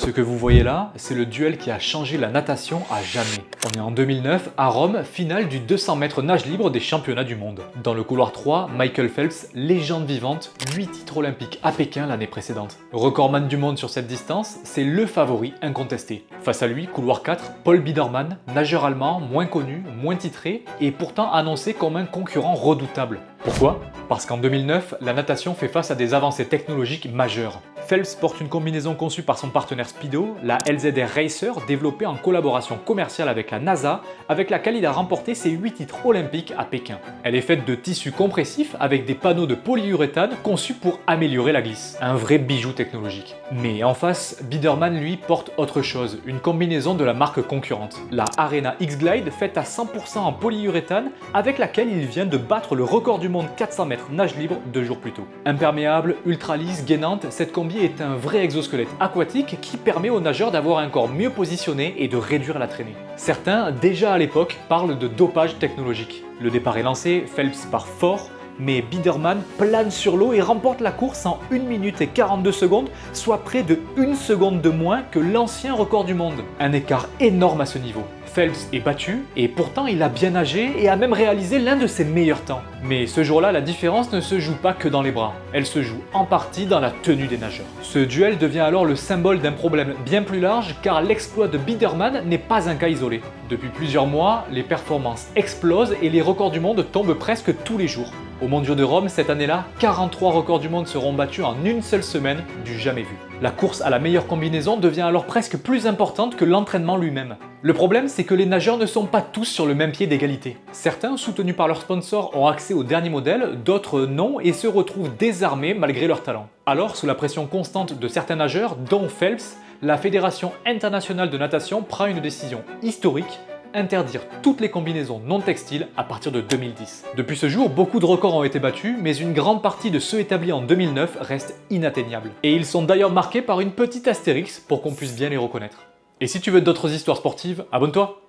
Ce que vous voyez là, c'est le duel qui a changé la natation à jamais. On est en 2009 à Rome, finale du 200 mètres nage libre des championnats du monde. Dans le couloir 3, Michael Phelps, légende vivante, 8 titres olympiques à Pékin l'année précédente. Recordman du monde sur cette distance, c'est le favori incontesté. Face à lui, couloir 4, Paul Biedermann, nageur allemand, moins connu, moins titré, et pourtant annoncé comme un concurrent redoutable. Pourquoi? Parce qu'en 2009, la natation fait face à des avancées technologiques majeures. Phelps porte une combinaison conçue par son partenaire Speedo, la LZR Racer, développée en collaboration commerciale avec la NASA, avec laquelle il a remporté ses 8 titres olympiques à Pékin. Elle est faite de tissu compressif avec des panneaux de polyuréthane conçus pour améliorer la glisse. Un vrai bijou technologique. Mais en face, Biedermann lui porte autre chose, une combinaison de la marque concurrente, la Arena X-Glide faite à 100% en polyuréthane, avec laquelle il vient de battre le record du monde 400 mètres nage libre 2 jours plus tôt. Imperméable, ultra lisse, gainante, cette combi est un vrai exosquelette aquatique qui permet aux nageurs d'avoir un corps mieux positionné et de réduire la traînée. Certains, déjà à l'époque, parlent de dopage technologique. Le départ est lancé, Phelps part fort, mais Biedermann plane sur l'eau et remporte la course en 1 minute et 42 secondes, soit près de 1 seconde de moins que l'ancien record du monde. Un écart énorme à ce niveau. Phelps est battu, et pourtant il a bien nagé et a même réalisé l'un de ses meilleurs temps. Mais ce jour-là, la différence ne se joue pas que dans les bras, elle se joue en partie dans la tenue des nageurs. Ce duel devient alors le symbole d'un problème bien plus large car l'exploit de Biedermann n'est pas un cas isolé. Depuis plusieurs mois, les performances explosent et les records du monde tombent presque tous les jours. Aux Mondiaux de Rome, cette année-là, 43 records du monde seront battus en une seule semaine, du jamais vu. La course à la meilleure combinaison devient alors presque plus importante que l'entraînement lui-même. Le problème, c'est que les nageurs ne sont pas tous sur le même pied d'égalité. Certains, soutenus par leurs sponsors, ont accès aux derniers modèles, d'autres non, et se retrouvent désarmés malgré leur talent. Alors, sous la pression constante de certains nageurs, dont Phelps, la Fédération internationale de natation prend une décision historique: interdire toutes les combinaisons non textiles à partir de 2010. Depuis ce jour, beaucoup de records ont été battus, mais une grande partie de ceux établis en 2009 restent inatteignables. Et ils sont d'ailleurs marqués par une petite astérix pour qu'on puisse bien les reconnaître. Et si tu veux d'autres histoires sportives, abonne-toi!